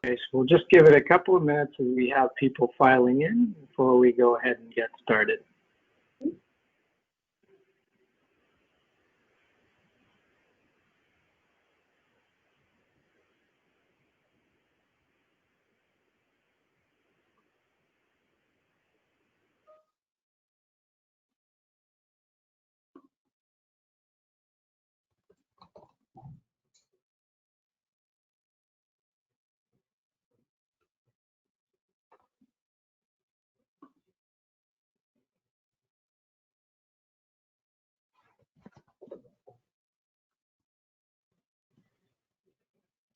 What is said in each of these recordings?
Okay, so we'll just give it a couple of minutes as we have people filing in before we go ahead and get started.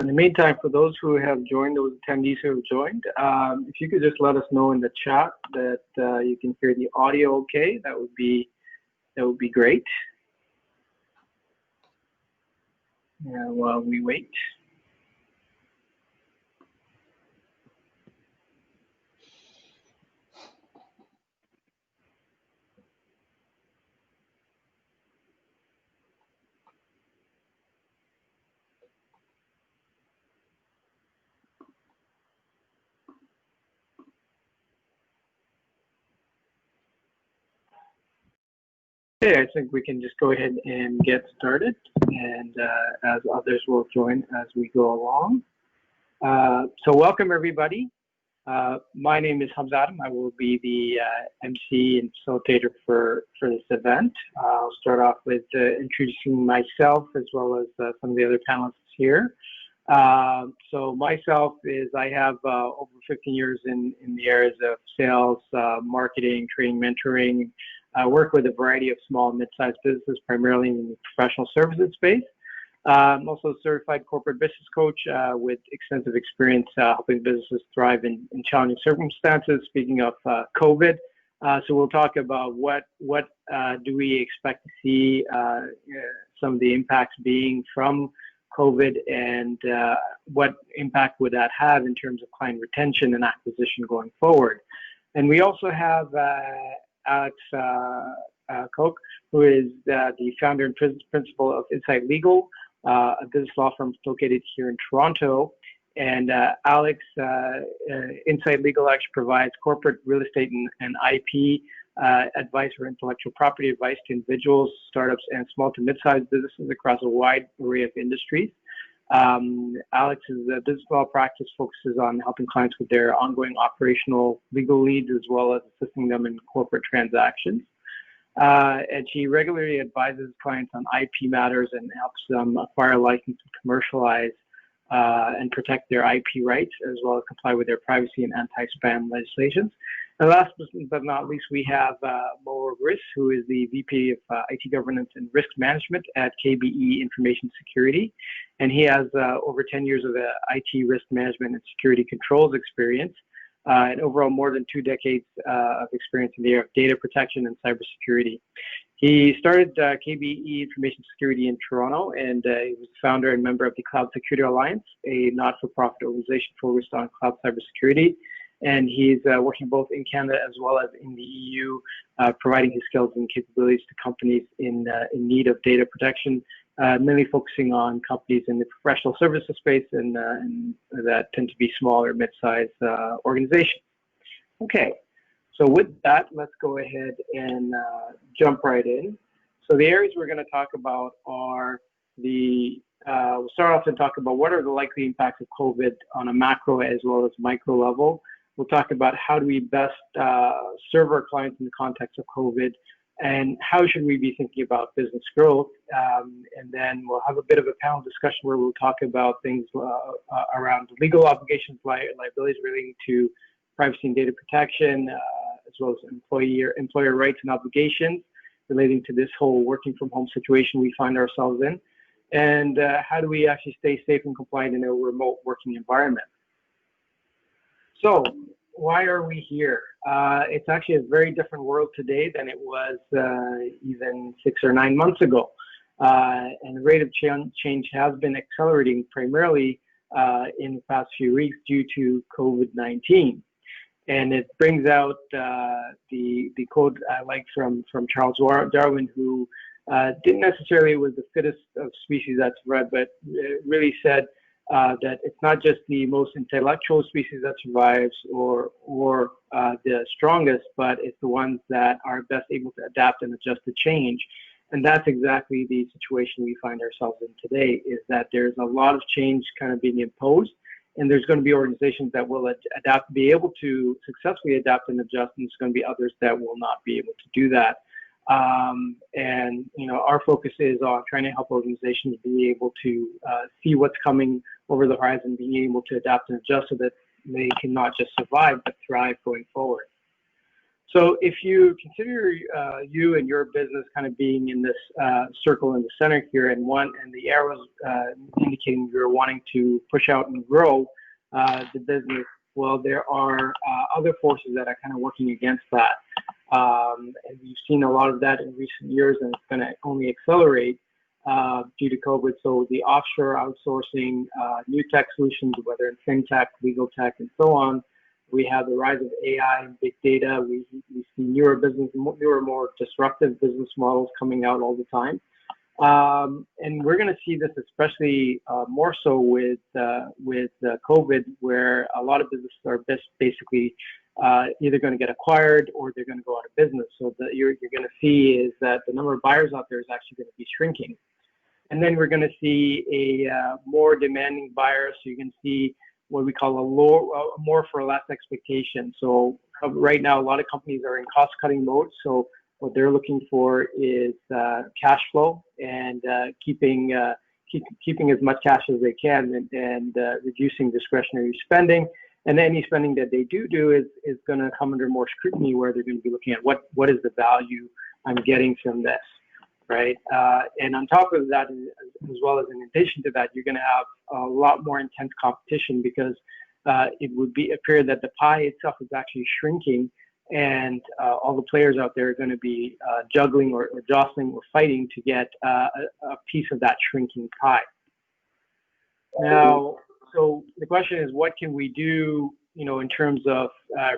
In the meantime, for those who have joined, those attendees who have joined, if you could just let us know in the chat that you can hear the audio okay, that would be great. While we wait. Okay, I think we can just go ahead and get started, and as others will join as we go along. So welcome everybody. My name is Hamza Adam. I will be the MC and facilitator for this event. I'll start off with introducing myself as well as some of the other panelists here. So myself is I have over 15 years in the areas of sales, marketing, training, mentoring. I work with a variety of small and mid-sized businesses, primarily in the professional services space. I'm also a certified corporate business coach with extensive experience helping businesses thrive in challenging circumstances. Speaking of COVID, so we'll talk about what do we expect to see some of the impacts being from COVID, and what impact would that have in terms of client retention and acquisition going forward. And we also have Alex Koch, who is the founder and principal of Insight Legal, a business law firm located here in Toronto. And Alex, Insight Legal actually provides corporate real estate and IP advice or intellectual property advice to individuals, startups, and small to mid-sized businesses across a wide array of industries. Alex's business law practice focuses on helping clients with their ongoing operational legal needs, as well as assisting them in corporate transactions. And she regularly advises clients on IP matters and helps them acquire a license to commercialize and protect their IP rights, as well as comply with their privacy and anti-spam legislations. And last but not least, we have Mo Riss, who is the VP of IT Governance and Risk Management at KBE Information Security. And he has over 10 years of IT risk management and security controls experience, and overall more than 2 decades of experience in the area of data protection and cybersecurity. He started KBE Information Security in Toronto, and he was founder and member of the Cloud Security Alliance, a not-for-profit organization focused on cloud cybersecurity. And he's working both in Canada as well as in the EU, providing his skills and capabilities to companies in need of data protection, mainly focusing on companies in the professional services space and that tend to be smaller, mid-sized organizations. Okay, so with that, let's go ahead and jump right in. So the areas we're going to talk about are we'll start off and talk about what are the likely impacts of COVID on a macro as well as micro level. We'll talk about how do we best serve our clients in the context of COVID, and how should we be thinking about business growth. And then we'll have a bit of a panel discussion where we'll talk about things around legal obligations, liabilities relating to privacy and data protection, as well as employer rights and obligations relating to this whole working from home situation we find ourselves in. And how do we actually stay safe and compliant in a remote working environment. So why are we here? It's actually a very different world today than it was even 6 or 9 months ago. And the rate of change has been accelerating primarily in the past few weeks due to COVID-19. And it brings out the quote I like from Charles Darwin, who didn't necessarily was the fittest of species, that's right, but really said, that it's not just the most intellectual species that survives or the strongest, but it's the ones that are best able to adapt and adjust to change. And that's exactly the situation we find ourselves in today, is that there's a lot of change kind of being imposed, and there's going to be organizations that will adapt, be able to successfully adapt and adjust, and there's going to be others that will not be able to do that. And our focus is on trying to help organizations be able to see what's coming over the horizon, being able to adapt and adjust so that they can not just survive but thrive going forward. So if you consider you and your business kind of being in this circle in the center here, and the arrows indicating you're wanting to push out and grow the business, well, there are other forces that are kind of working against that. And we've seen a lot of that in recent years, and it's going to only accelerate due to COVID. So the offshore outsourcing, new tech solutions, whether in fintech, legal tech, and so on. We have the rise of AI and big data. We see newer, more disruptive business models coming out all the time. And we're going to see this especially more so with COVID, where a lot of businesses are basically either going to get acquired or they're going to go out of business. So that you're going to see is that the number of buyers out there is actually going to be shrinking. And then we're going to see a more demanding buyer. So you can see what we call a more for less expectation. So right now, a lot of companies are in cost-cutting mode. So what they're looking for is cash flow and keeping as much cash as they can and reducing discretionary spending. And any spending that they do is going to come under more scrutiny, where they're going to be looking at what is the value I'm getting from this, right? And on top of that, as well as in addition to that, you're going to have a lot more intense competition, because it would appear that the pie itself is actually shrinking, and all the players out there are going to be juggling or jostling or fighting to get a piece of that shrinking pie. Now, so the question is, what can we do, in terms of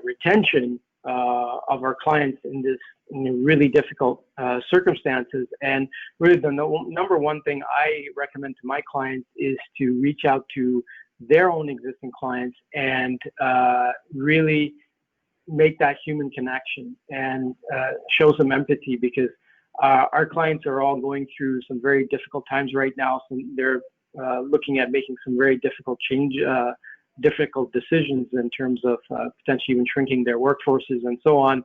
retention of our clients in really difficult circumstances? And really the number one thing I recommend to my clients is to reach out to their own existing clients and really make that human connection and show some empathy, because our clients are all going through some very difficult times right now. So they're looking at making some very difficult difficult decisions in terms of potentially even shrinking their workforces and so on.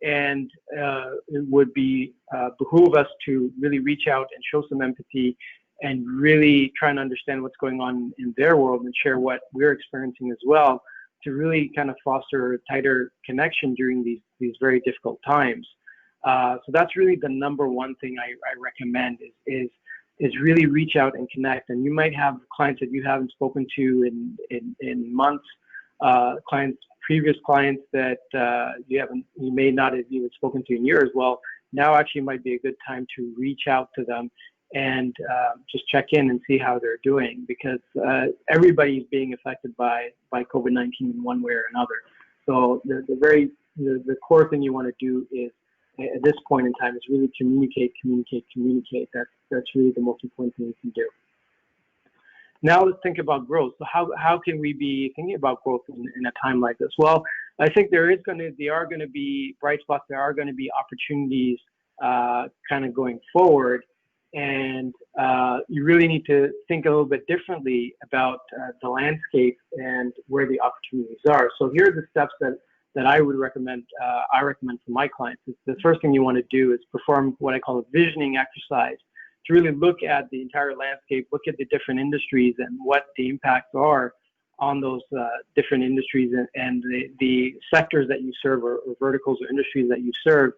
And it would behoove us to really reach out and show some empathy and really try and understand what's going on in their world and share what we're experiencing as well, to really kind of foster a tighter connection during these very difficult times. So that's really the number one thing I recommend is really reach out and connect. And you might have clients that you haven't spoken to in months, previous clients that you may not have even spoken to in years. Well, now actually might be a good time to reach out to them and just check in and see how they're doing, because everybody's being affected by COVID-19 in one way or another. So the core thing you want to do is, at this point in time, is really communicate. That's really the most important thing you can do. Now let's think about growth. So how can we be thinking about growth in a time like this? Well, I think there are going to be bright spots. There are going to be opportunities kind of going forward. And you really need to think a little bit differently about the landscape and where the opportunities are. So here are the steps that I would recommend. I recommend for my clients. The first thing you want to do is perform what I call a visioning exercise, to really look at the entire landscape, look at the different industries and what the impacts are on those different industries and the sectors that you serve, or verticals or industries that you serve,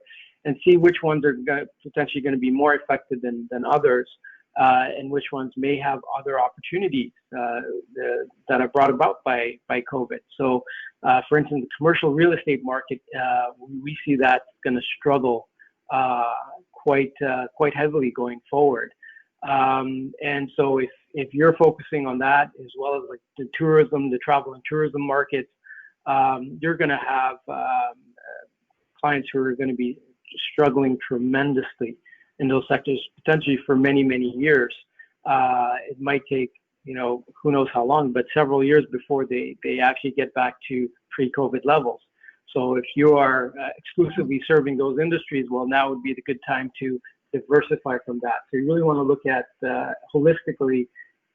and see which ones are potentially going to be more affected than others, and which ones may have other opportunities that are brought about by COVID. So, for instance, the commercial real estate market, we see that going to struggle quite heavily going forward. And so if you're focusing on that, as well as like the travel and tourism markets, you're going to have clients who are going to be struggling tremendously in those sectors, potentially for many, many years. It might take who knows how long, but several years before they actually get back to pre-COVID levels. So if you are exclusively serving those industries, well, now would be the good time to diversify from that. So you really want to look at holistically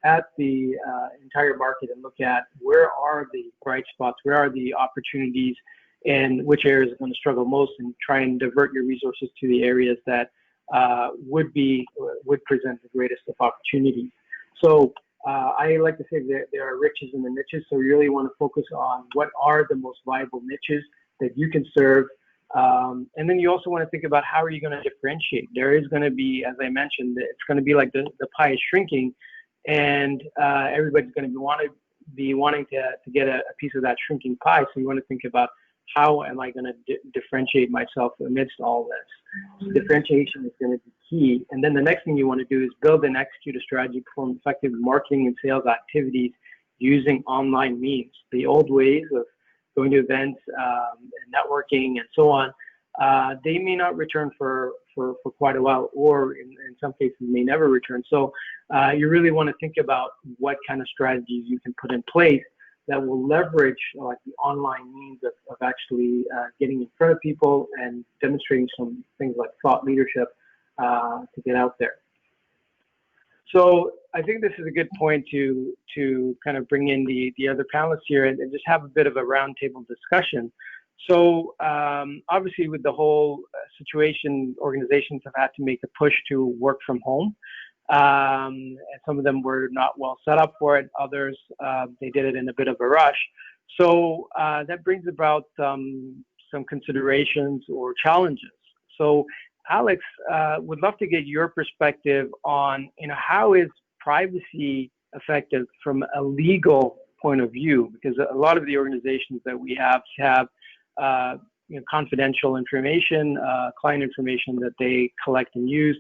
at the entire market and look at where are the bright spots, where are the opportunities, and which areas are going to struggle most, and try and divert your resources to the areas that would present the greatest of opportunities. So I like to say that there are riches in the niches, so you really want to focus on what are the most viable niches that you can serve. And then you also want to think about how are you going to differentiate. There is going to be, as I mentioned, it's going to be like the pie is shrinking, and everybody's going to be wanting to get a piece of that shrinking pie. So you want to think about how am I going to differentiate myself amidst all this. So differentiation is going to be key. And then the next thing you want to do is build and execute a strategy to perform effective marketing and sales activities using online means. The old ways of going to events and networking and so on, they may not return for quite a while, or in some cases may never return. So you really want to think about what kind of strategies you can put in place that will leverage like the online means of actually getting in front of people and demonstrating some things like thought leadership to get out there. So I think this is a good point to kind of bring in the other panelists here and just have a bit of a roundtable discussion. So obviously with the whole situation, organizations have had to make a push to work from home. And some of them were not well set up for it. Others, they did it in a bit of a rush. So that brings about some considerations or challenges. So Alex, would love to get your perspective on, how is privacy affected from a legal point of view? Because a lot of the organizations that we have confidential information, client information that they collect and use.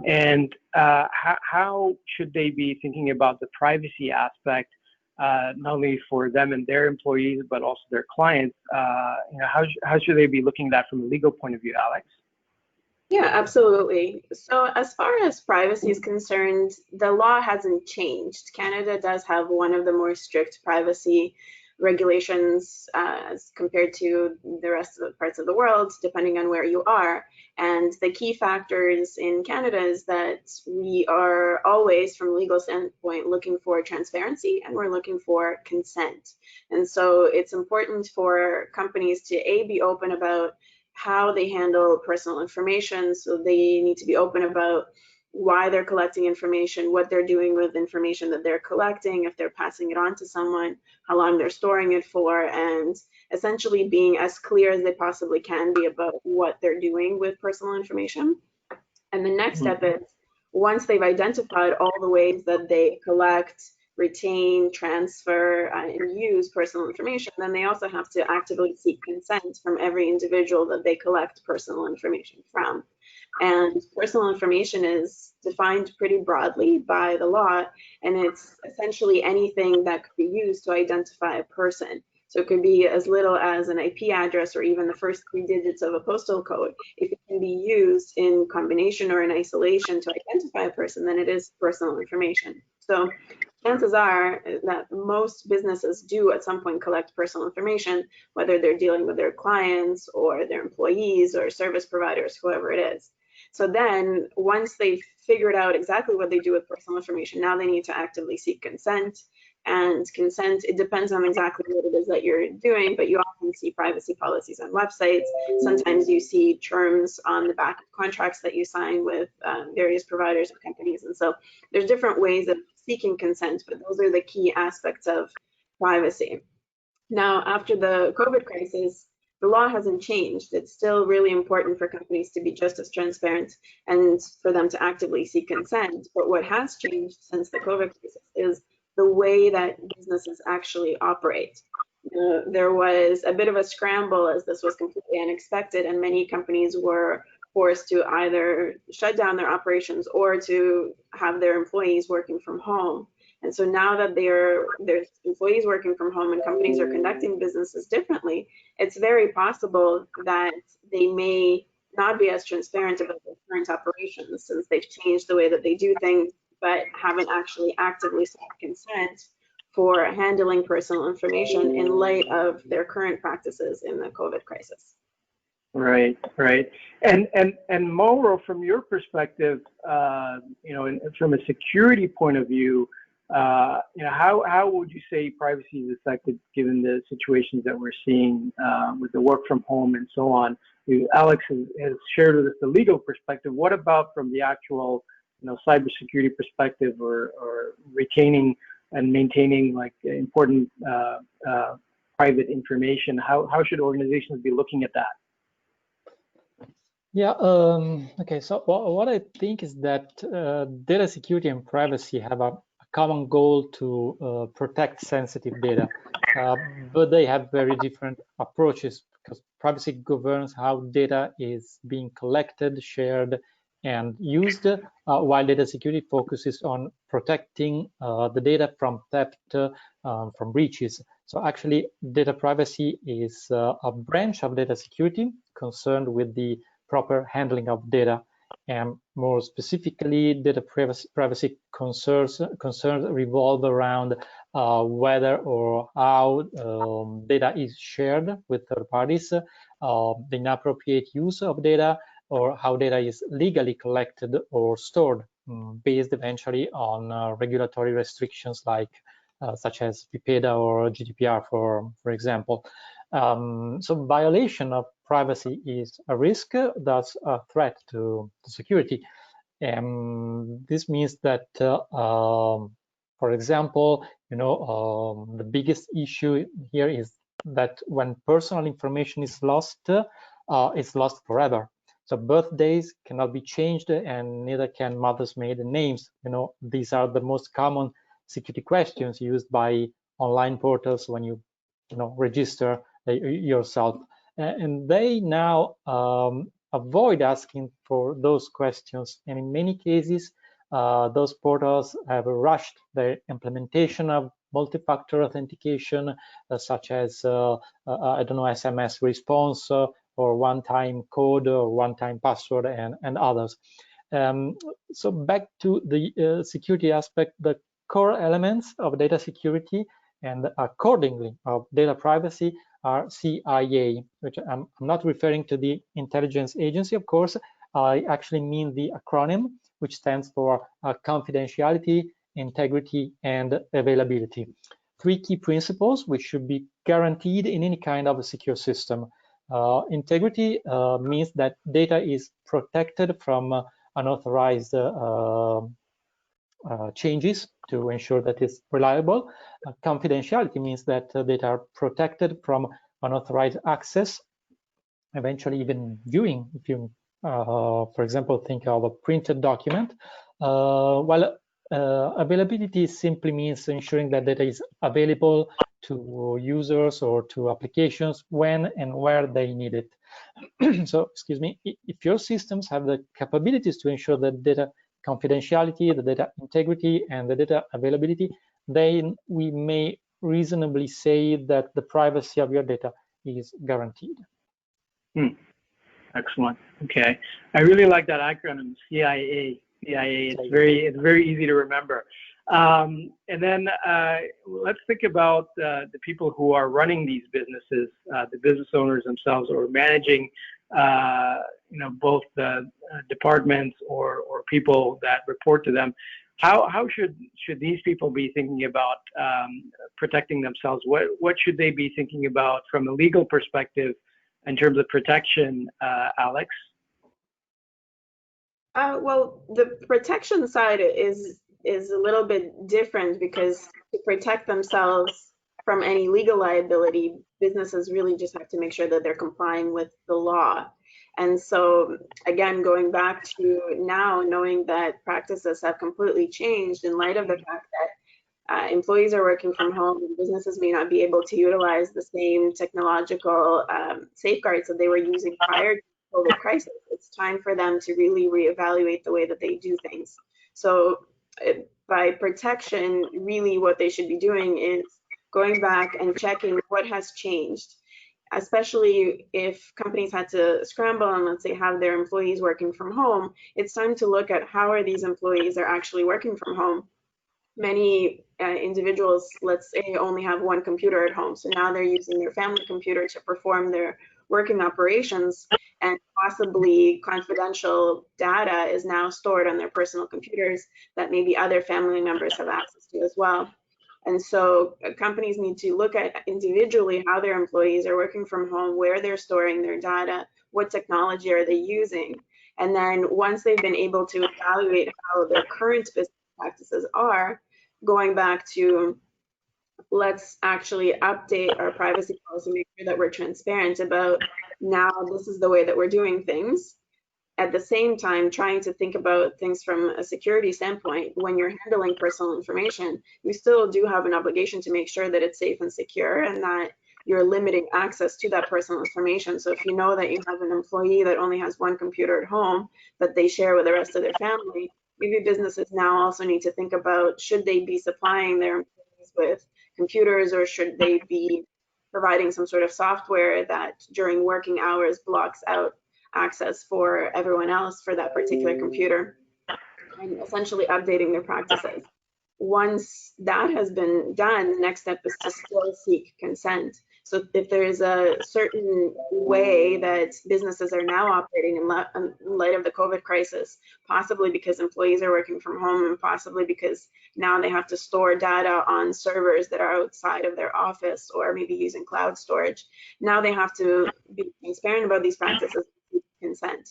And how should they be thinking about the privacy aspect, not only for them and their employees, but also their clients? How should they be looking at that from a legal point of view, Alex? Yeah, absolutely. So as far as privacy is concerned, the law hasn't changed. Canada does have one of the more strict privacy regulations as compared to the rest of the parts of the world, depending on where you are. And the key factors in Canada is that we are always, from a legal standpoint, looking for transparency, and we're looking for consent. And so it's important for companies to be open about how they handle personal information. So they need to be open about why they're collecting information, what they're doing with information that they're collecting, if they're passing it on to someone, how long they're storing it for, and essentially being as clear as they possibly can be about what they're doing with personal information. And the next step is, once they've identified all the ways that they collect, retain, transfer, and use personal information, then they also have to actively seek consent from every individual that they collect personal information from. And personal information is defined pretty broadly by the law, and it's essentially anything that could be used to identify a person. So it could be as little as an IP address or even the first 3 digits of a postal code. If it can be used in combination or in isolation to identify a person, then it is personal information. So chances are that most businesses do at some point collect personal information, whether they're dealing with their clients or their employees or service providers, whoever it is. So then once they've figured out exactly what they do with personal information, now they need to actively seek consent. And consent, it depends on exactly what it is that you're doing, but you often see privacy policies on websites. Sometimes you see terms on the back of contracts that you sign with various providers or companies. And so there's different ways of seeking consent, but those are the key aspects of privacy. Now, after the COVID crisis, the law hasn't changed. It's still really important for companies to be just as transparent and for them to actively seek consent. But what has changed since the COVID crisis is the way that businesses actually operate. There was a bit of a scramble as this was completely unexpected, and many companies were forced to either shut down their operations or to have their employees working from home. And so now that there's employees working from home and companies are conducting businesses differently, it's very possible that they may not be as transparent about their current operations, since they've changed the way that they do things but haven't actually actively sought consent for handling personal information in light of their current practices in the COVID crisis. Right, right. And Mauro, from your perspective, and from a security point of view, how would you say privacy is affected given the situations that we're seeing with the work from home and so on? Alex has shared with us the legal perspective. What about from the actual, cybersecurity perspective, or retaining and maintaining like important private information? How should organizations be looking at that? Yeah, okay, so what I think is that data security and privacy have a common goal to protect sensitive data, but they have very different approaches, because privacy governs how data is being collected, shared, and used, while data security focuses on protecting the data from theft, from breaches. So actually, data privacy is a branch of data security concerned with the proper handling of data, and more specifically, data privacy concerns revolve around whether or how data is shared with third parties, the inappropriate use of data, or how data is legally collected or stored, based eventually on regulatory restrictions like such as PIPEDA or GDPR, for example. So violation of privacy is a risk, thus a threat to security. This means that, for example, the biggest issue here is that when personal information is lost, it's lost forever. So birthdays cannot be changed, and neither can mothers' maiden names. These are the most common security questions used by online portals when you register yourself, and they now avoid asking for those questions, and in many cases those portals have rushed the implementation of multi-factor authentication, such as I don't know, SMS response, or one-time code, or one-time password, and others. So back to the security aspect, the core elements of data security and accordingly of data privacy are CIA, which I'm not referring to the intelligence agency, of course. I actually mean the acronym, which stands for confidentiality, integrity, and availability. Three key principles which should be guaranteed in any kind of a secure system. Integrity means that data is protected from unauthorized changes to ensure that it's reliable. Confidentiality means that data are protected from unauthorized access, eventually even viewing, if you, for example, think of a printed document. While availability simply means ensuring that data is available to users or to applications when and where they need it. So, excuse me, if your systems have the capabilities to ensure that data confidentiality, the data integrity, and the data availability, then we may reasonably say that the privacy of your data is guaranteed. Excellent. Okay, I really like that acronym, CIA. CIA. It's very easy to remember. And then let's think about the people who are running these businesses, the business owners themselves, or managing, both the departments or people that report to them. How should these people be thinking about protecting themselves? What should they be thinking about from a legal perspective in terms of protection, Alex? Well, the protection side is a little bit different, because to protect themselves from any legal liability, businesses really just have to make sure that they're complying with the law. And so, again, going back to now, knowing that practices have completely changed in light of the fact that employees are working from home, and businesses may not be able to utilize the same technological safeguards that they were using prior to the COVID crisis. It's time for them to really reevaluate the way that they do things. So by protection, really what they should be doing is going back and checking what has changed. especially if companies had to scramble and let's say have their employees working from home, it's time to look at how are these employees are actually working from home. Many individuals, let's say, only have one computer at home, so now they're using their family computer to perform their working operations, and possibly confidential data is now stored on their personal computers that maybe other family members have access to as well. And so companies need to look at individually how their employees are working from home, where they're storing their data, what technology are they using. And then once they've been able to evaluate how their current business practices are, going back to let's actually update our privacy policy, make sure that we're transparent about now this is the way that we're doing things. At the same time, trying to think about things from a security standpoint. When you're handling personal information, you still do have an obligation to make sure that it's safe and secure and that you're limiting access to that personal information. So if you know that you have an employee that only has one computer at home that they share with the rest of their family, maybe businesses now also need to think about, should they be supplying their employees with computers, or should they be providing some sort of software that during working hours blocks out access for everyone else for that particular computer, and essentially updating their practices. Once that has been done, the next step is to still seek consent. So if there is a certain way that businesses are now operating in light of the COVID crisis, possibly because employees are working from home and possibly because now they have to store data on servers that are outside of their office or maybe using cloud storage, now they have to be transparent about these practices and seek consent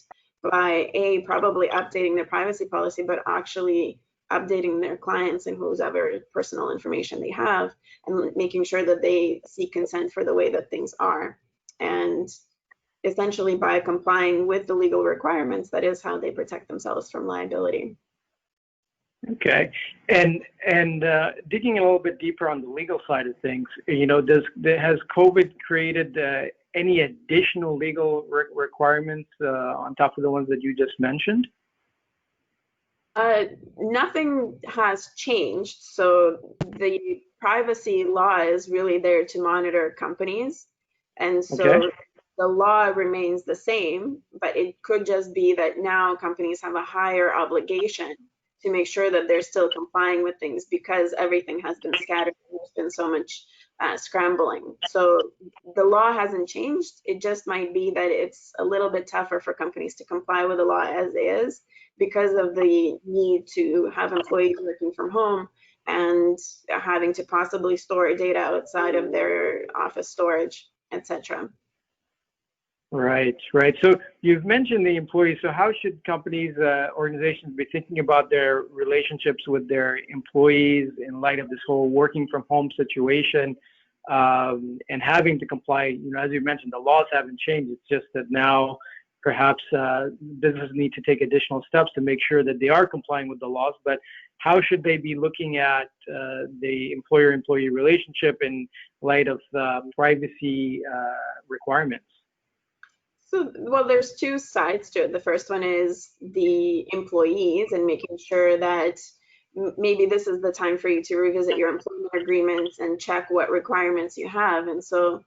by probably updating their privacy policy, but actually updating their clients and whoever personal information they have, and making sure that they seek consent for the way that things are. And essentially by complying with the legal requirements, that is how they protect themselves from liability. Okay, and digging a little bit deeper on the legal side of things, has COVID created any additional legal requirements on top of the ones that you just mentioned? Nothing has changed. So the privacy law is really there to monitor companies. And so the law remains the same, but it could just be that now companies have a higher obligation to make sure that they're still complying with things because everything has been scattered and there's been so much scrambling. So the law hasn't changed. It just might be that it's a little bit tougher for companies to comply with the law as is, because of the need to have employees working from home and having to possibly store data outside of their office storage, etc. Right. So you've mentioned the employees. So how should companies, organizations be thinking about their relationships with their employees in light of this whole working from home situation and having to comply? As you mentioned, the laws haven't changed. It's just that now perhaps businesses need to take additional steps to make sure that they are complying with the laws, but how should they be looking at the employer-employee relationship in light of privacy requirements? So, well, there's two sides to it. The first one is the employees and making sure that maybe this is the time for you to revisit your employment agreements and check what requirements you have. And so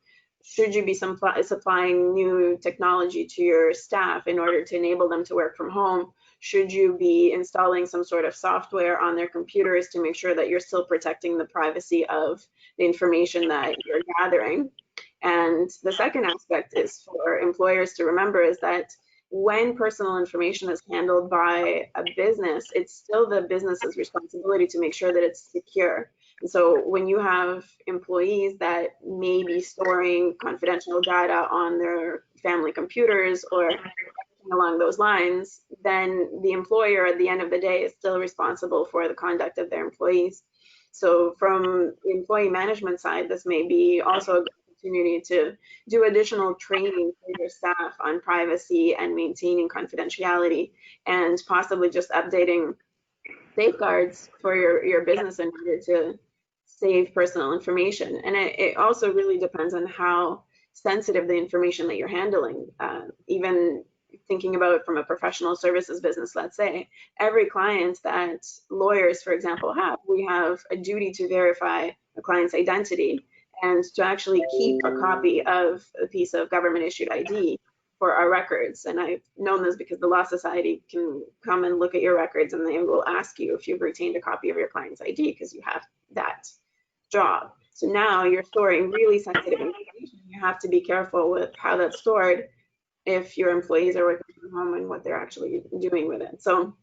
should you be supplying new technology to your staff in order to enable them to work from home? Should you be installing some sort of software on their computers to make sure that you're still protecting the privacy of the information that you're gathering? And the second aspect is for employers to remember is that when personal information is handled by a business, it's still the business's responsibility to make sure that it's secure. And so when you have employees that may be storing confidential data on their family computers or along those lines, then the employer at the end of the day is still responsible for the conduct of their employees. So from the employee management side, this may be also a good opportunity to do additional training for your staff on privacy and maintaining confidentiality, and possibly just updating safeguards for your business in order to save personal information. And it also really depends on how sensitive the information that you're handling. Even thinking about it from a professional services business, let's say, every client that lawyers, for example, have, we have a duty to verify a client's identity. and to actually keep a copy of a piece of government issued ID for our records. And I've known this because the Law Society can come and look at your records, and they will ask you if you've retained a copy of your client's ID because you have that job. So now you're storing really sensitive information. You have to be careful with how that's stored if your employees are working from home and what they're actually doing with it. So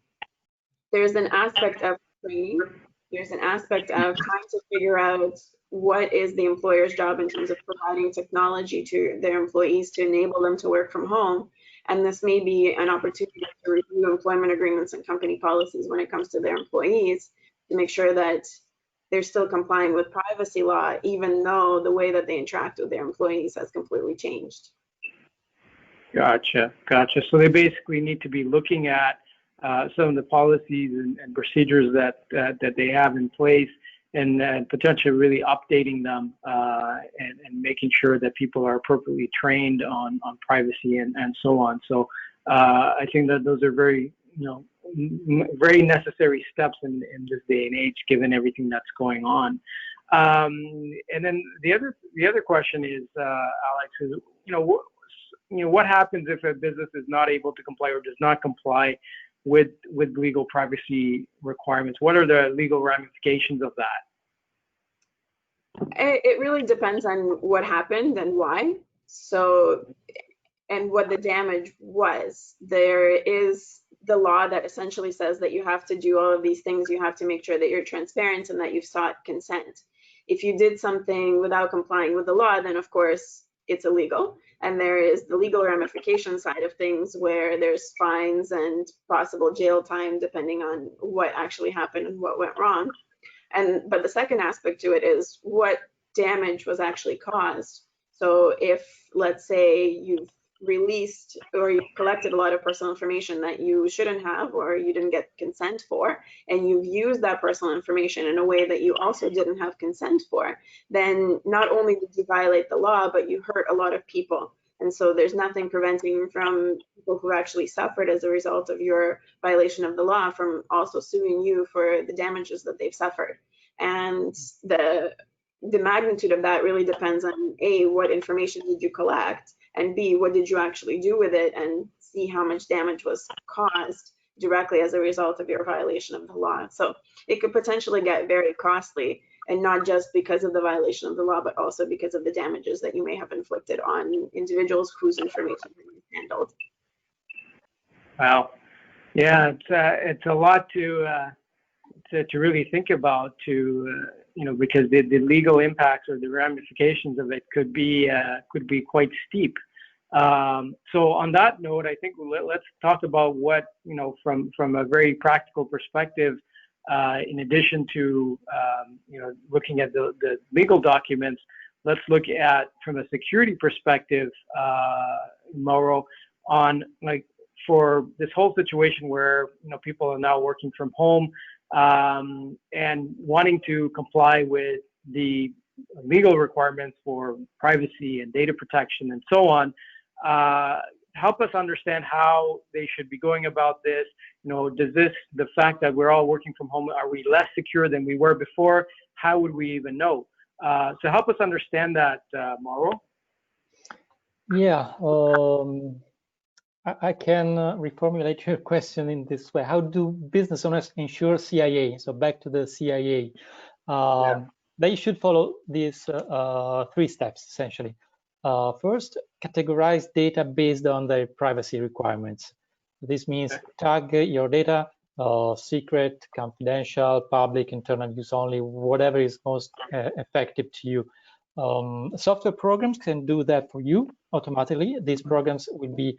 there's an aspect of training. There's an aspect of trying to figure out what is the employer's job in terms of providing technology to their employees to enable them to work from home. And this may be an opportunity to review employment agreements and company policies when it comes to their employees to make sure that they're still complying with privacy law, even though the way that they interact with their employees has completely changed. Gotcha. So they basically need to be looking at some of the policies and procedures that they have in place, and potentially really updating them and making sure that people are appropriately trained on privacy and so on. So I think that those are very very necessary steps in this day and age, given everything that's going on. And then the other question is, Alex, is what happens if a business is not able to comply or does not comply with legal privacy requirements? What are the legal ramifications of that? It really depends on what happened and why. So, and what the damage was. There is the law that essentially says that you have to do all of these things. You have to make sure that you're transparent and that you've sought consent. If you did something without complying with the law, then of course it's illegal. And there is the legal ramification side of things, where there's fines and possible jail time depending on what actually happened and what went wrong. But the second aspect to it is what damage was actually caused. So if, let's say, you've released or you collected a lot of personal information that you shouldn't have, or you didn't get consent for, and you've used that personal information in a way that you also didn't have consent for, then not only did you violate the law, but you hurt a lot of people. And so there's nothing preventing from people who actually suffered as a result of your violation of the law from also suing you for the damages that they've suffered. And the magnitude of that really depends on A, what information did you collect, and B, what did you actually do with it, and C, how much damage was caused directly as a result of your violation of the law. So it could potentially get very costly, and not just because of the violation of the law, but also because of the damages that you may have inflicted on individuals whose information is handled. Wow. Yeah, it's a lot to really think about, because the legal impacts or the ramifications of it could be quite steep. So on that note, I think let's talk about what, from a very practical perspective, in addition to looking at the legal documents, let's look at, from a security perspective, Mauro, on for this whole situation where people are now working from home and wanting to comply with the legal requirements for privacy and data protection and so on. Help us understand how they should be going about this. Does the fact that we're all working from home, are we less secure than we were before? How would we even know? So help us understand that, Mauro. Yeah, I can reformulate your question in this way. How do business owners ensure CIA? So back to the CIA. They should follow these 3 steps, essentially. First, categorize data based on their privacy requirements. This means tag your data, secret, confidential, public, internal use only, whatever is most effective to you. Software programs can do that for you automatically. These programs will be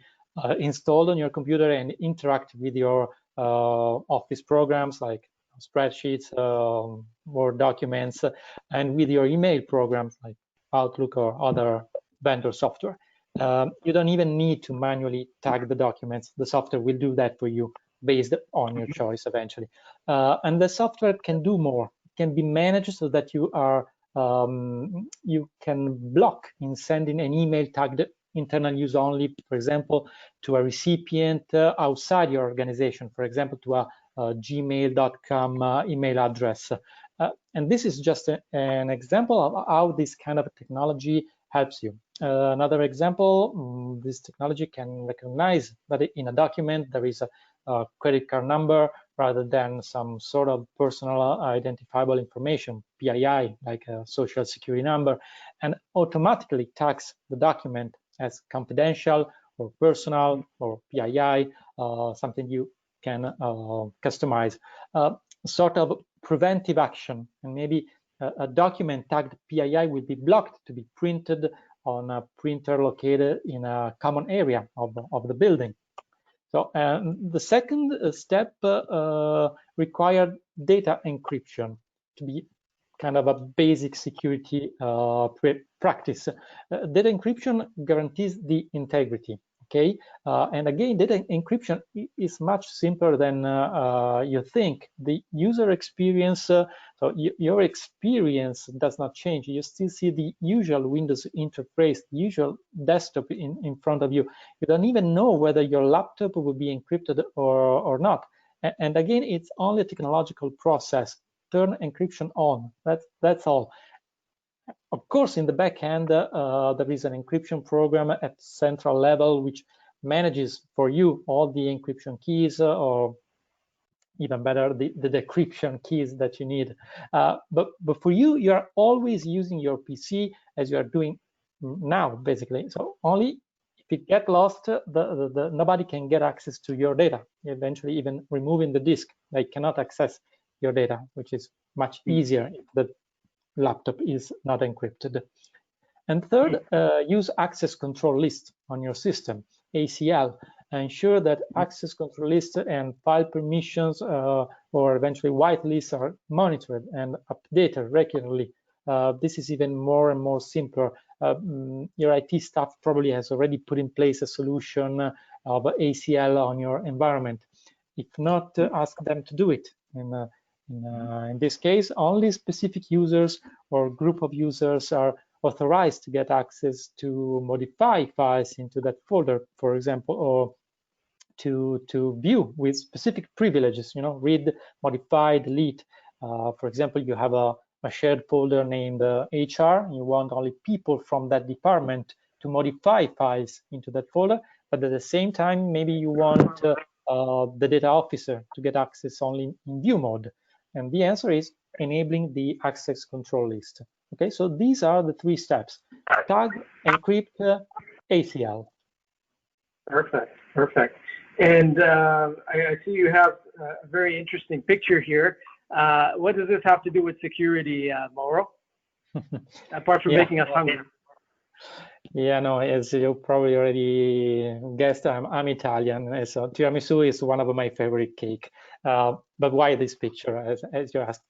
installed on your computer and interact with your office programs like spreadsheets, Word documents, and with your email programs like Outlook or other vendor software. You don't even need to manually tag the documents. The software will do that for you based on your choice eventually. And the software can do more. It can be managed so that you can block in sending an email tagged internal use only, for example, to a recipient outside your organization, for example, to a gmail.com email address. And this is just an example of how this kind of technology helps you. Another example, this technology can recognize that in a document there is a credit card number rather than some sort of personal identifiable information, PII, like a social security number, and automatically tags the document as confidential or personal or PII, something you can customize. Sort of preventive action, and maybe a document tagged PII will be blocked to be printed on a printer located in a common area of the building. So the second step required data encryption to be kind of a basic security practice. Data encryption guarantees the integrity. Okay, and again, data encryption is much simpler than you think. The user experience, so your experience does not change. You still see the usual Windows interface, the usual desktop in front of you. You don't even know whether your laptop will be encrypted or not. And again, it's only a technological process. Turn encryption on. That's all. Of course, in the back end, there is an encryption program at central level which manages for you all the encryption keys, or even better, the decryption keys that you need. But for you, you are always using your PC as you are doing now, basically. So only if it gets lost, nobody can get access to your data. Eventually, even removing the disk, they cannot access your data, which is much easier if the laptop is not encrypted. And third, use access control list on your system, ACL. Ensure that access control list and file permissions or eventually whitelists are monitored and updated regularly. This is even more and more simpler. Your IT staff probably has already put in place a solution of ACL on your environment. If not, ask them to do it. In this case, only specific users or group of users are authorized to get access to modify files into that folder, for example, or to view with specific privileges, read, modify, delete. For example, you have a shared folder named HR, and you want only people from that department to modify files into that folder, but at the same time, maybe you want the data officer to get access only in view mode. And the answer is enabling the access control list. Okay, so these are the three steps: tag, encrypt, ACL. Perfect, perfect. And I see you have a very interesting picture here. What does this have to do with security, Mauro? Apart from making us hungry. Yeah, no, as you probably already guessed, I'm Italian, so tiramisu is one of my favorite cake. But why this picture, as you asked?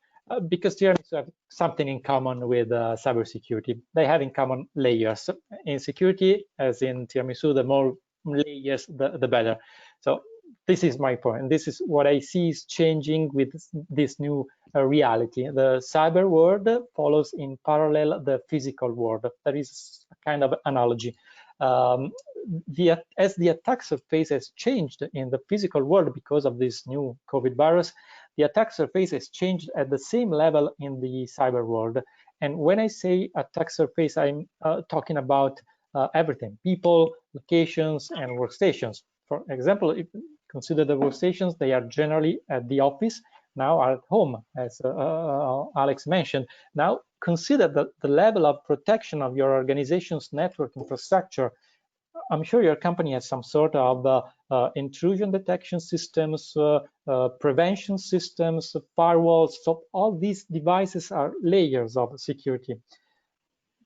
Because tiramisu have something in common with cybersecurity. They have in common layers. In security, as in tiramisu, the more layers, the better. So this is my point, and this is what I see is changing with this new reality. The cyber world follows in parallel the physical world. There is a kind of analogy. As the attack surface has changed in the physical world because of this new COVID virus, the attack surface has changed at the same level in the cyber world. And when I say attack surface, I'm talking about everything: people, locations, and workstations. For example, if you consider the workstations, they are generally at the office, now are at home, as Alex mentioned. Now consider the level of protection of your organization's network infrastructure. I'm sure your company has some sort of intrusion detection systems, prevention systems, firewalls. So all these devices are layers of security.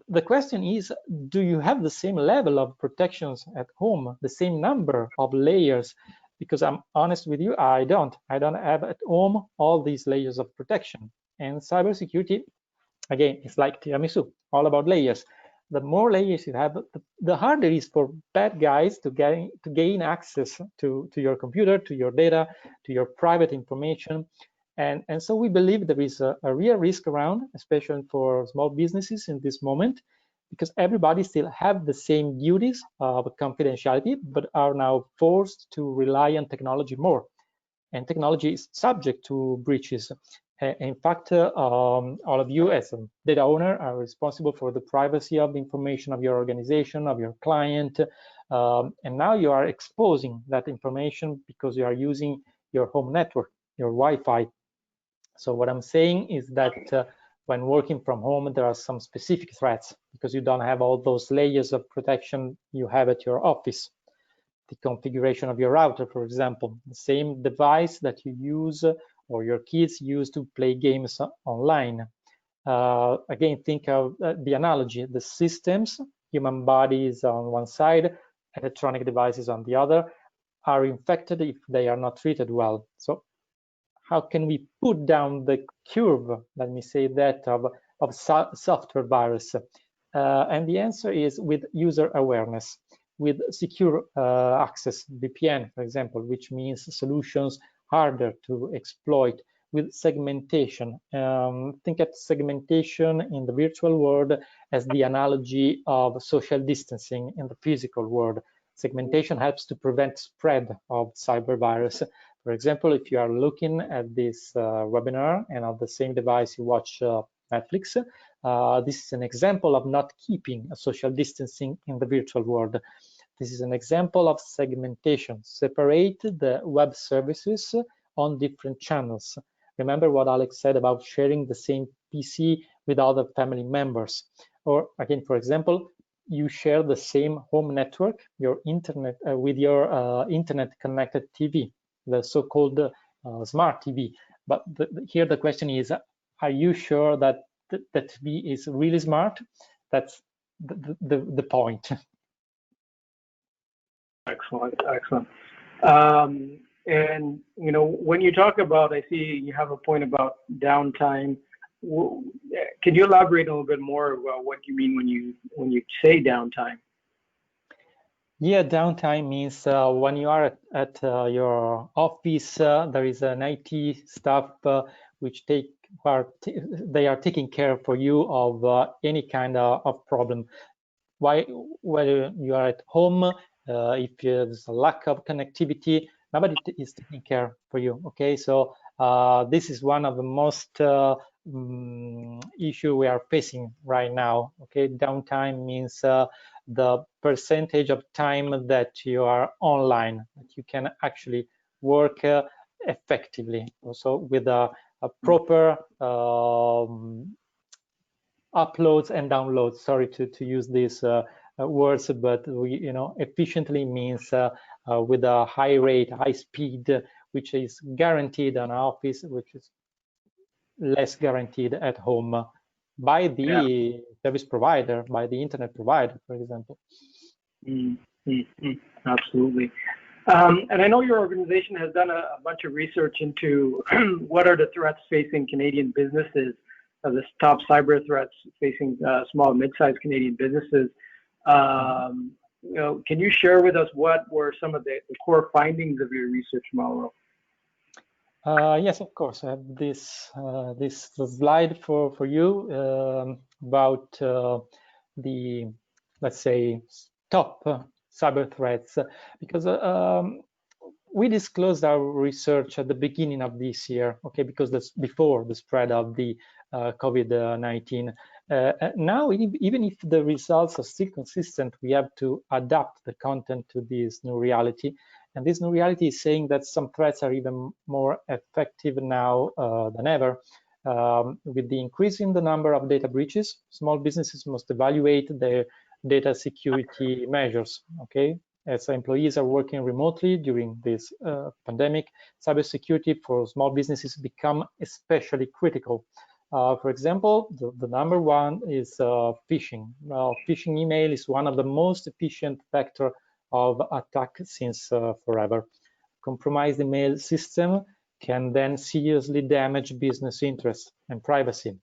The question is, do you have the same level of protections at home, the same number of layers? Because I'm honest with you, I don't have at home all these layers of protection. And cybersecurity, again, it's like tiramisu, all about layers. The more layers you have, the harder it is for bad guys to gain access to your computer, to your data, to your private information. And so we believe there is a real risk around, especially for small businesses in this moment, because everybody still have the same duties of confidentiality, but are now forced to rely on technology more. And technology is subject to breaches. In fact, all of you as a data owner are responsible for the privacy of the information of your organization, of your client, and now you are exposing that information because you are using your home network, your Wi-Fi. So what I'm saying is that when working from home, there are some specific threats because you don't have all those layers of protection you have at your office. The configuration of your router, for example, the same device that you use or your kids use to play games online. Again, think of the analogy, the systems, human bodies on one side, electronic devices on the other, are infected if they are not treated well. So how can we put down the curve, let me say that, of software virus? And the answer is with user awareness, with secure access, VPN, for example, which means solutions harder to exploit, with segmentation. Think of segmentation in the virtual world as the analogy of social distancing in the physical world. Segmentation helps to prevent spread of cyber virus. For example, if you are looking at this webinar and on the same device you watch Netflix, this is an example of not keeping a social distancing in the virtual world. This is an example of segmentation. Separate the web services on different channels. Remember what Alex said about sharing the same PC with other family members. Or again, for example, you share the same home network, your internet with your internet connected TV, the so-called smart TV. But here the question is, are you sure that that TV is really smart? That's the point. Excellent, excellent. And you know, when you talk about, I see you have a point about downtime. Can you elaborate a little bit more about what you mean when you say downtime? Yeah, downtime means when you are at your office, there is an IT staff which they are taking care for you of any kind of problem. Whether you are at home, if there's a lack of connectivity, nobody is taking care for you. Okay, so this is one of the most issue we are facing right now. Okay, downtime means the percentage of time that you are online, that you can actually work effectively, also with a proper uploads and downloads. Sorry to use these words, but efficiently means with a high rate, high speed, which is guaranteed on office, which is less guaranteed at home by the service provider, by the internet provider, for example. Absolutely. And I know your organization has done a bunch of research into what are the threats facing Canadian businesses, the top cyber threats facing small and mid-sized Canadian businesses. Can you share with us what were some of the core findings of your research, Mauro? Yes, of course. I have this slide for you about the, let's say, top cyber threats, because we disclosed our research at the beginning of this year, okay, because that's before the spread of the COVID-19. Now, even if the results are still consistent, we have to adapt the content to this new reality. And this new reality is saying that some threats are even more effective now than ever. With the increase in the number of data breaches, small businesses must evaluate their data security measures, okay? As employees are working remotely during this pandemic, cybersecurity for small businesses become especially critical. For example, the number one is phishing. Well, phishing email is one of the most efficient vector of attack since forever. Compromised email system can then seriously damage business interests and privacy.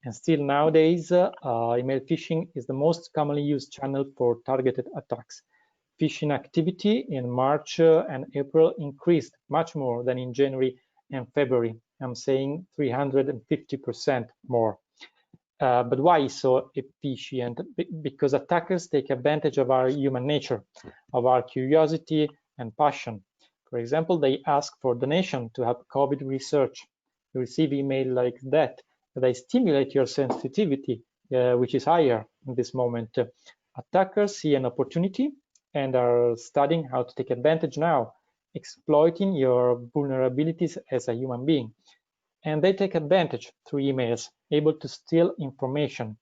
And still nowadays, email phishing is the most commonly used channel for targeted attacks. Phishing activity in March and April increased much more than in January and February. I'm saying 350% more. But why so efficient? Because attackers take advantage of our human nature, of our curiosity and passion. For example, they ask for donation to help COVID research. you receive email like that, they stimulate your sensitivity, which is higher in this moment. Attackers see an opportunity and are studying how to take advantage now, exploiting your vulnerabilities as a human being. And they take advantage through emails, able to steal information.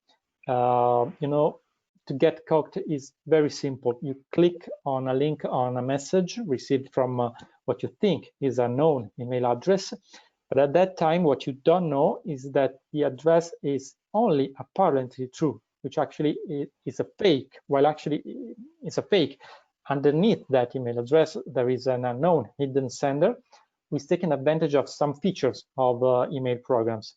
To get caught is very simple. You click on a link on a message received from what you think is a known email address. But at that time, what you don't know is that the address is only apparently true, which actually is a fake, while actually it's a fake. Underneath that email address, there is an unknown hidden sender who is taking advantage of some features of email programs.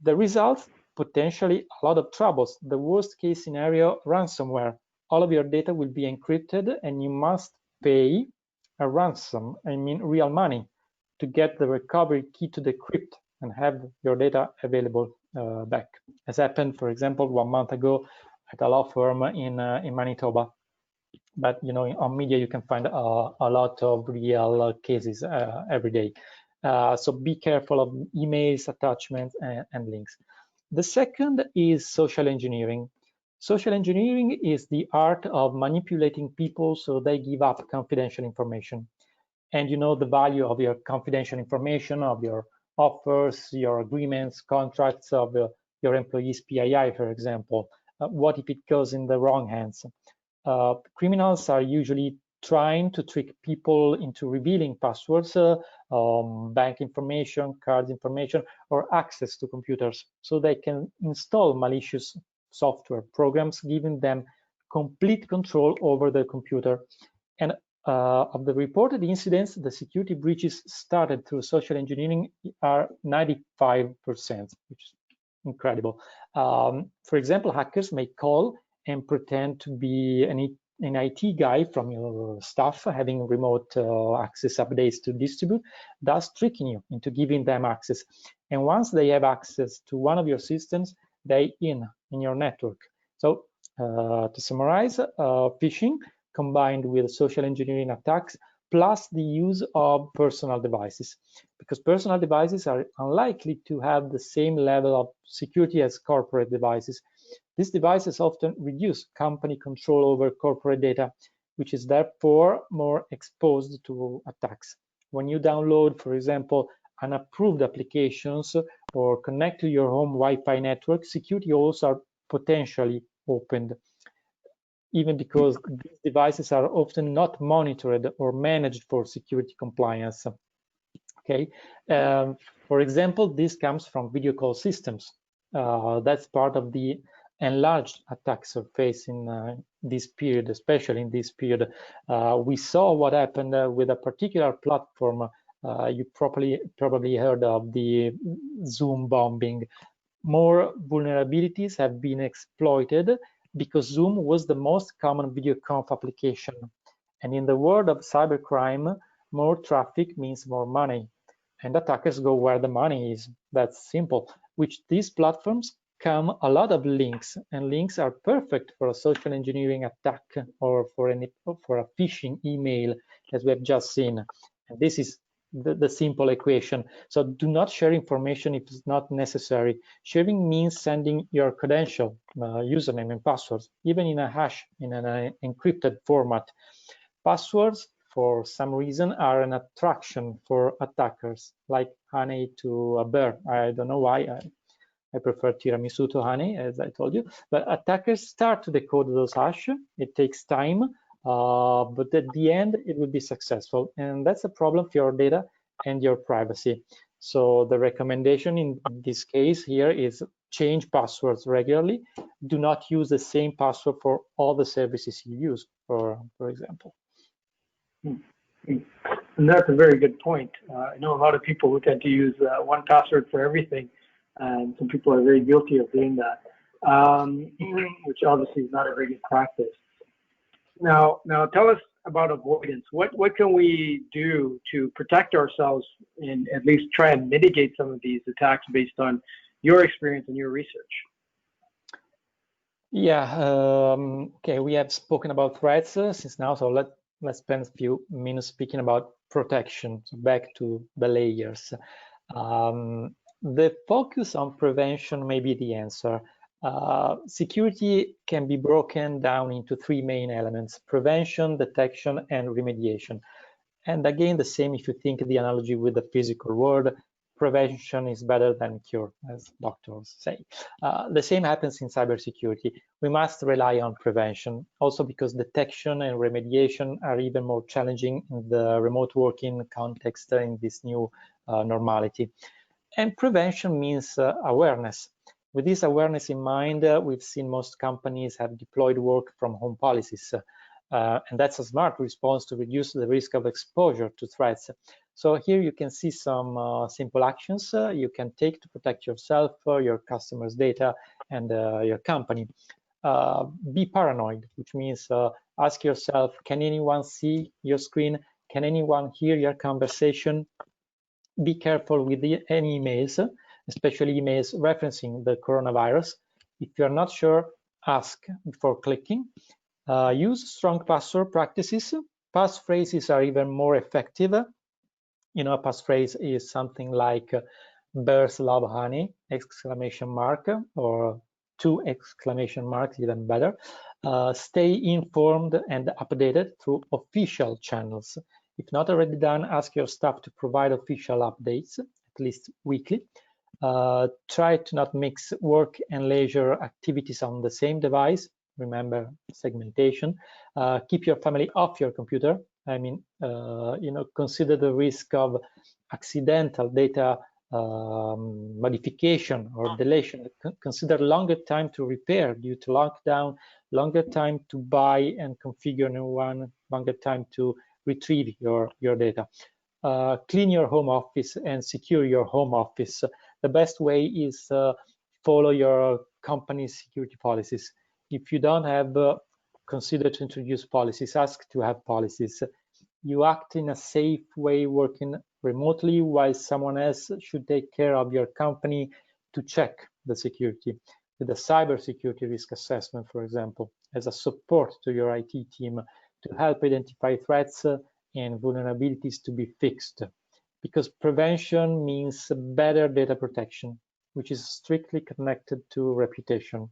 The result, potentially a lot of troubles. The worst case scenario, ransomware. All of your data will be encrypted and you must pay a ransom, I mean real money, to get the recovery key to decrypt and have your data available back. As happened, for example, 1 month ago at a law firm in Manitoba. But on media you can find a lot of real cases every day. So be careful of emails, attachments, and links. The second is social engineering. Social engineering is the art of manipulating people so they give up confidential information. And you know the value of your confidential information, of your offers, your agreements, contracts, of your employees' PII, for example. What if it goes in the wrong hands? Criminals are usually trying to trick people into revealing passwords, bank information, card information, or access to computers, so they can install malicious software programs, giving them complete control over the computer. And of the reported incidents, the security breaches started through social engineering are 95%, which is incredible. For example, hackers may call and pretend to be an IT guy from your staff, having remote access updates to distribute, thus tricking you into giving them access. And once they have access to one of your systems, they in your network. So to summarize, phishing combined with social engineering attacks plus the use of personal devices, because personal devices are unlikely to have the same level of security as corporate devices. These devices often reduce company control over corporate data, which is therefore more exposed to attacks. When you download, for example, unapproved applications or connect to your home Wi-Fi network, security holes are potentially opened, even because these devices are often not monitored or managed for security compliance. Okay, for example, this comes from video call systems. That's part of the enlarged attack surface in this period, especially in this period. We saw what happened with a particular platform. You probably heard of the Zoom bombing. More vulnerabilities have been exploited because Zoom was the most common video conf application. And in the world of cybercrime, more traffic means more money. And attackers go where the money is. That's simple. Which these platforms come a lot of links, and links are perfect for a social engineering attack or for a phishing email, as we have just seen. And this is the simple equation. So do not share information if it's not necessary. Sharing means sending your credential, username and passwords, even in a hash, in an encrypted format. Passwords, for some reason, are an attraction for attackers, like honey to a bear. I don't know why. I prefer tiramisu to honey, as I told you. But attackers start to decode those hash. It takes time, but at the end, it will be successful. And that's a problem for your data and your privacy. So the recommendation in this case here is change passwords regularly. Do not use the same password for all the services you use, for example. And that's a very good point. I know a lot of people who tend to use one password for everything, and some people are very guilty of doing that, which obviously is not a very good practice. Now tell us about avoidance. What can we do to protect ourselves and at least try and mitigate some of these attacks based on your experience and your research? Yeah, okay, we have spoken about threats since now, so let's spend a few minutes speaking about protection. So back to the layers. The focus on prevention may be the answer. Security can be broken down into three main elements: prevention, detection, and remediation. And again, the same if you think the analogy with the physical world, prevention is better than cure, as doctors say. The same happens in cybersecurity. We must rely on prevention, also because detection and remediation are even more challenging in the remote working context in this new normality. And prevention means awareness. With this awareness in mind, we've seen most companies have deployed work from home policies. And that's a smart response to reduce the risk of exposure to threats. So here you can see some simple actions you can take to protect yourself, your customers' data, and your company. Be paranoid, which means ask yourself, can anyone see your screen? Can anyone hear your conversation? Be careful with any emails, especially emails referencing the coronavirus. If you're not sure, ask before clicking. Use strong password practices. Passphrases are even more effective. You know, a passphrase is something like "Bears love honey!" ! Or 2 exclamation marks, even better. Stay informed and updated through official channels. If not already done, ask your staff to provide official updates, at least weekly. Try to not mix work and leisure activities on the same device. Remember segmentation. Keep your family off your computer. I mean, you know, consider the risk of accidental data modification or deletion. Consider longer time to repair due to lockdown, longer time to buy and configure new one, longer time to retrieve your data. Clean your home office and secure your home office. The best way is follow your company's security policies. If you don't have, consider to introduce policies, ask to have policies. You act in a safe way working remotely while someone else should take care of your company to check the security. With a cybersecurity risk assessment, for example, as a support to your IT team to help identify threats and vulnerabilities to be fixed. Because prevention means better data protection, which is strictly connected to reputation.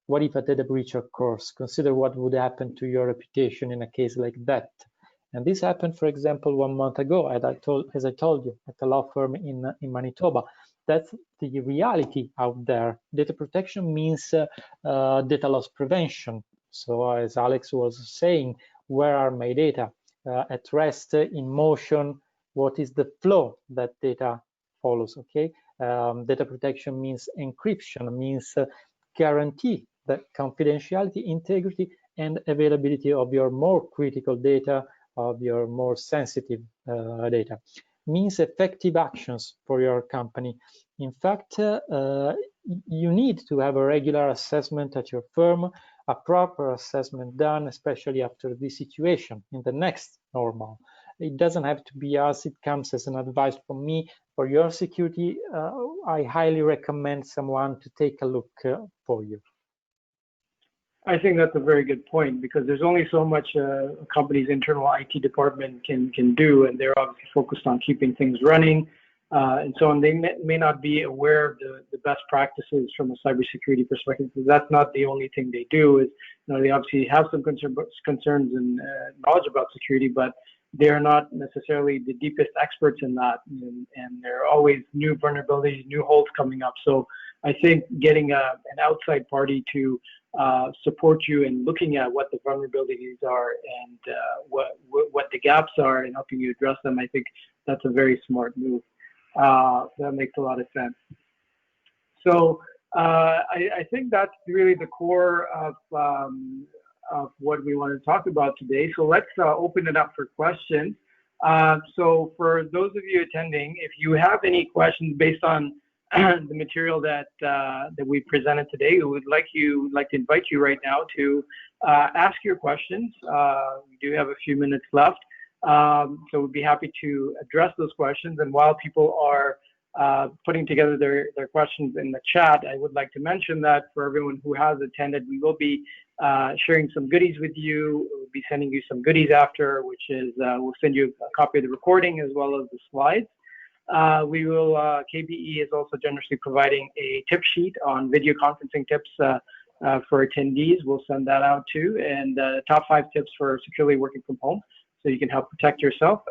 What if a data breach occurs? Consider what would happen to your reputation in a case like that. And this happened, for example, 1 month ago, as I told you, at a law firm in Manitoba. That's the reality out there. Data protection means data loss prevention. So as Alex was saying, where are my data? At rest, in motion, what is the flow that data follows, okay? Data protection means encryption, means guarantee the confidentiality, integrity, and availability of your more critical data, of your more sensitive data. Means effective actions for your company. In fact, you need to have a regular assessment at your firm, a proper assessment done, especially after this situation, in the next normal. It doesn't have to be us, it comes as an advice from me. For your security, I highly recommend someone to take a look for you. I think that's a very good point, because there's only so much a company's internal IT department can do, and they're obviously focused on keeping things running and so on. They may not be aware of the best practices from a cybersecurity perspective, because that's not the only thing they do. Is, you know, they obviously have some concerns and knowledge about security, but they're not necessarily the deepest experts in that, and there are always new vulnerabilities, new holes coming up. So I think getting an outside party to support you in looking at what the vulnerabilities are and what the gaps are and helping you address them, I think that's a very smart move. That makes a lot of sense. So I think that's really the core of what we want to talk about today. So let's open it up for questions. So for those of you attending, if you have any questions based on the material that we presented today, we would like to invite you right now to ask your questions. We do have a few minutes left, so we'd be happy to address those questions. And while people are putting together their questions in the chat, I would like to mention that for everyone who has attended, we will be sharing some goodies with you. We'll be sending you some goodies after, which is we'll send you a copy of the recording as well as the slides. KBE is also generously providing a tip sheet on video conferencing tips for attendees. We'll send that out too, and top 5 tips for securely working from home, so you can help protect yourself.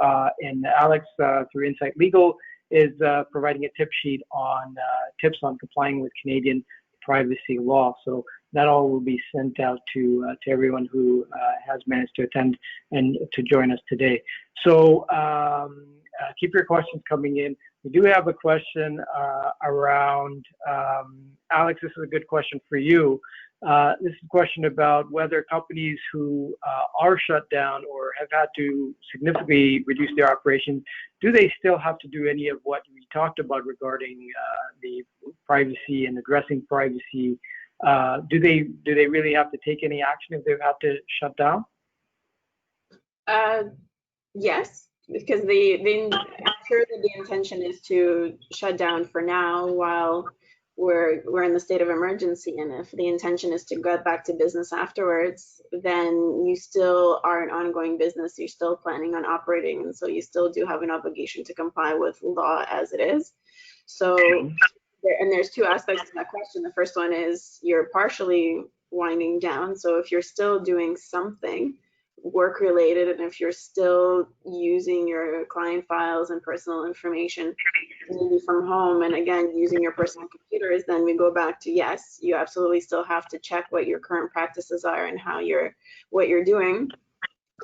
And Alex, through Insight Legal, is providing a tip sheet on tips on complying with Canadian privacy law. So that all will be sent out to everyone who has managed to attend and to join us today. So keep your questions coming in. We do have a question around, Alex, this is a good question for you. This is a question about whether companies who are shut down or have had to significantly reduce their operations, do they still have to do any of what we talked about regarding the privacy and addressing privacy? Do they really have to take any action if they've had to shut down? Yes, because I'm sure that the intention is to shut down for now while we're in the state of emergency, and if the intention is to get back to business afterwards, then you still are an ongoing business. You're still planning on operating, and so you still do have an obligation to comply with law as it is. So, and there's 2 aspects to that question. The first one is you're partially winding down. So if you're still doing something work related, and if you're still using your client files and personal information maybe from home, and again using your personal computers, then we go back to, yes, you absolutely still have to check what your current practices are and what you're doing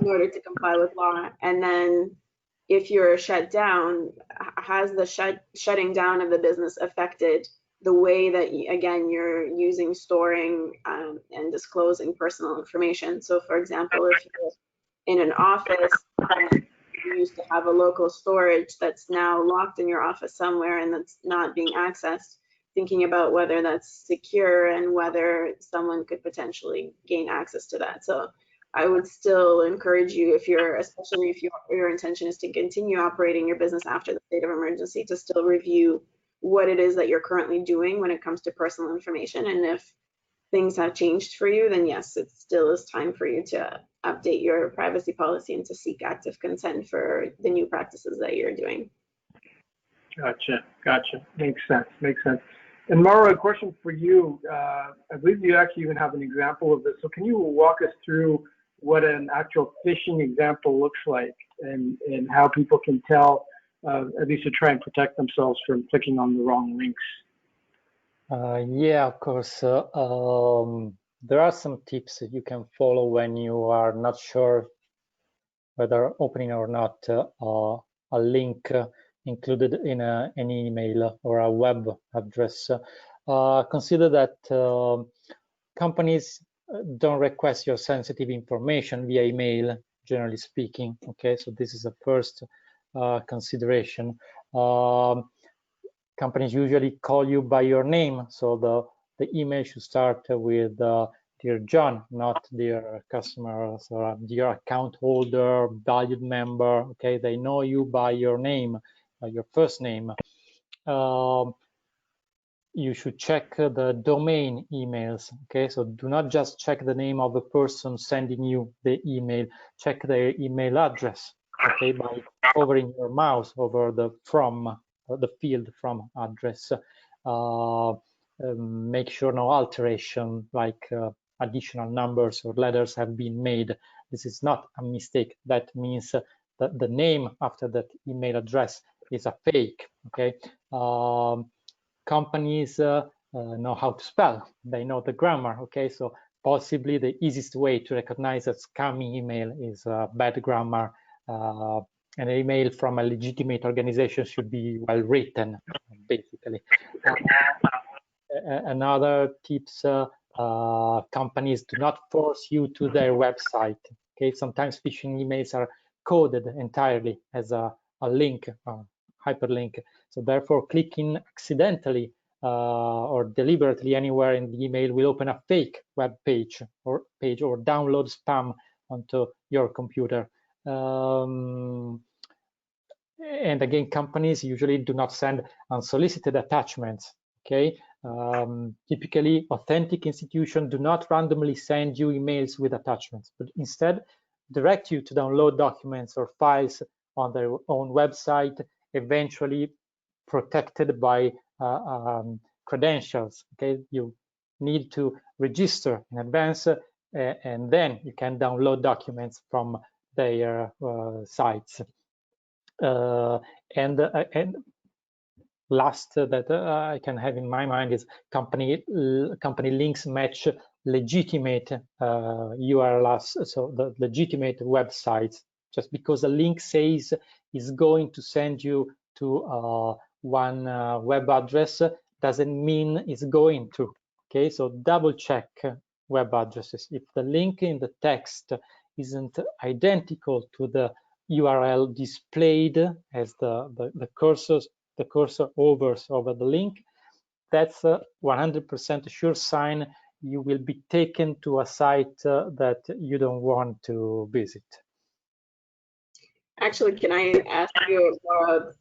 in order to comply with law. And then if you're shut down, has the shutting down of the business affected the way that, again, you're using, storing, and disclosing personal information? So for example, if you're in an office and you used to have a local storage that's now locked in your office somewhere and that's not being accessed, thinking about whether that's secure and whether someone could potentially gain access to that. So I would still encourage you, especially if your intention is to continue operating your business after the state of emergency, to still review what it is that you're currently doing when it comes to personal information. And if things have changed for you, then yes, it still is time for you to update your privacy policy and to seek active consent for the new practices that you're doing. Gotcha. Makes sense. And Mauro, a question for you. I believe you actually even have an example of this. So can you walk us through what an actual phishing example looks like, and how people can tell, at least to try and protect themselves from clicking on the wrong links? Yeah, of course. There are some tips that you can follow when you are not sure whether opening or not a link included in an email or a web address. Consider that companies don't request your sensitive information via email, generally speaking. Okay, so this is the first consideration. Companies usually call you by your name, so the email should start with dear John, not dear customers or dear account holder, valued member. Okay, they know you by your name, your first name. You should check the domain emails. Okay, so do not just check the name of the person sending you the email. Check their email address. Okay, by hovering your mouse over the field from address. Make sure no alteration like additional numbers or letters have been made. This is not a mistake. That means that the name after that email address is a fake. Okay. Companies know how to spell. They know the grammar. Okay, so possibly the easiest way to recognize a scam email is bad grammar. An email from a legitimate organization should be well written, basically. Another tips, companies do not force you to their website. Okay, sometimes phishing emails are coded entirely as a link, hyperlink. So therefore, clicking accidentally or deliberately anywhere in the email will open a fake web page or download spam onto your computer. And again, companies usually do not send unsolicited attachments. Okay, typically authentic institutions do not randomly send you emails with attachments, but instead direct you to download documents or files on their own website, eventually protected by credentials. Okay, you need to register in advance, and then you can download documents from their sites. And last that I can have in my mind is company links match legitimate URLs, so the legitimate websites. Just because a link says is going to send you to one web address doesn't mean it's going to. Okay, so double check web addresses. If the link in the text isn't identical to the URL displayed as the cursor hovers over the link, that's a 100% sure sign you will be taken to a site that you don't want to visit. Actually, can I ask you,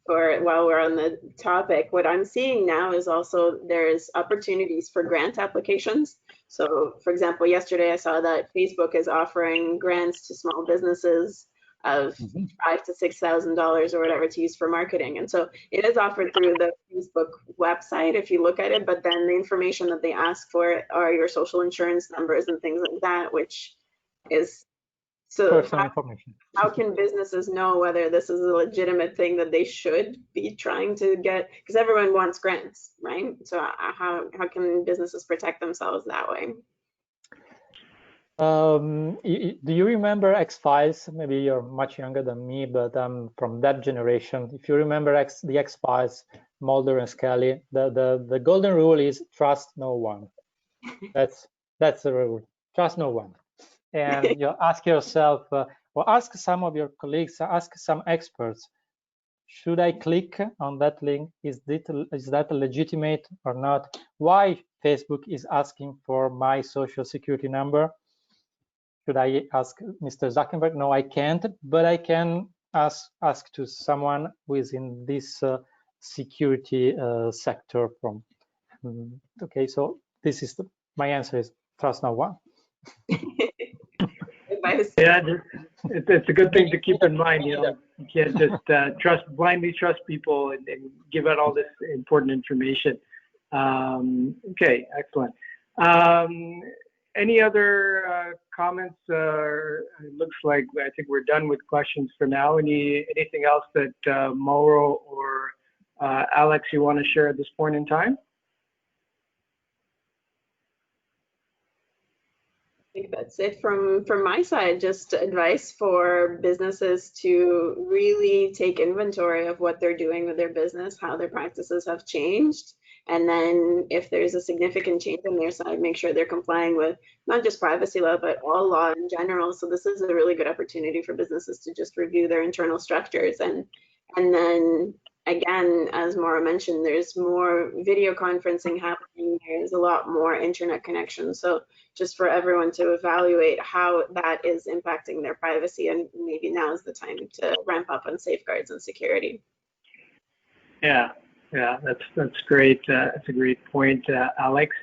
for while we're on the topic, what I'm seeing now is also there's opportunities for grant applications. So, for example, yesterday I saw that Facebook is offering grants to small businesses of $5,000 to $6,000 or whatever to use for marketing. And so it is offered through the Facebook website if you look at it, but then the information that they ask for are your social insurance numbers and things like that, which is so how can businesses know whether this is a legitimate thing that they should be trying to get? Because everyone wants grants, right? So how can businesses protect themselves that way? Do you remember X-Files? Maybe you're much younger than me, but I'm from that generation. If you remember the X-Files, Mulder and Scully, the golden rule is trust no one. That's the rule. Trust no one. And you ask yourself, or ask some of your colleagues, ask some experts, should I click on that link? Is that legitimate or not? Why Facebook is asking for my social security number? Should I ask Mr. Zuckerberg? No, I can't, but I can ask to someone who is in this security sector from. Okay, so this is my answer is trust no one. Yeah, it's a good thing to keep in mind. You know, you can't just blindly trust people and give out all this important information. Okay, excellent. Any other comments? It looks like I think we're done with questions for now. Anything else that Mauro or Alex you want to share at this point in time? I think that's it from my side. Just advice for businesses to really take inventory of what they're doing with their business, how their practices have changed, and then if there's a significant change on their side, make sure they're complying with not just privacy law, but all law in general. So this is a really good opportunity for businesses to just review their internal structures, and then again, as Maura mentioned, there's more video conferencing happening. There's a lot more internet connections. So just for everyone to evaluate how that is impacting their privacy, and maybe now is the time to ramp up on safeguards and security. Yeah, that's great. That's a great point, Alex.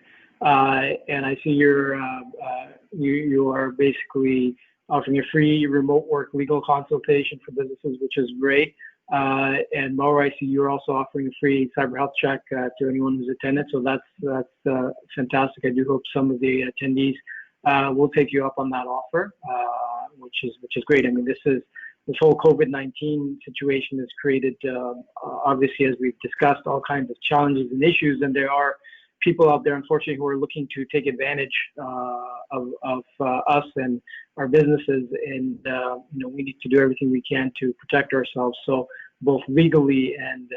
And I see you are basically offering a free remote work legal consultation for businesses, which is great. And Maura, I see you're also offering a free cyber health check to anyone who's attended. So that's fantastic. I do hope some of the attendees will take you up on that offer, which is great. I mean, this whole COVID-19 situation has created, obviously, as we've discussed, all kinds of challenges and issues, and there are people out there, unfortunately, who are looking to take advantage of us and our businesses, and we need to do everything we can to protect ourselves. So both legally and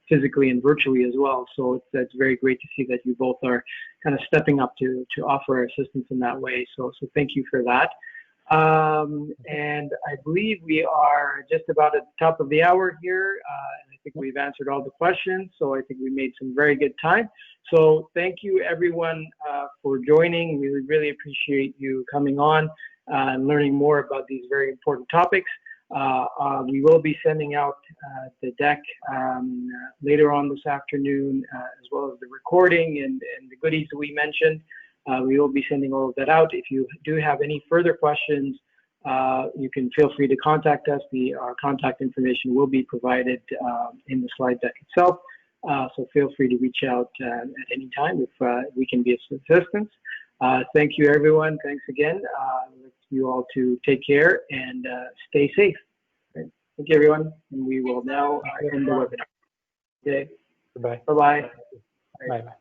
physically and virtually as well. So it's very great to see that you both are kind of stepping up to offer assistance in that way. So thank you for that. And I believe we are just about at the top of the hour here. And I think we've answered all the questions. So I think we made some very good time. So thank you everyone for joining. We really appreciate you coming on and learning more about these very important topics. We will be sending out the deck later on this afternoon, as well as the recording and the goodies that we mentioned. We will be sending all of that out. If you do have any further questions, you can feel free to contact us. Our contact information will be provided in the slide deck itself. So feel free to reach out at any time if we can be of assistance. Thank you, everyone. Thanks again. Let you all to take care and stay safe. Thank you, everyone. And we will now end the webinar. Okay. Goodbye. Bye-bye. Bye-bye.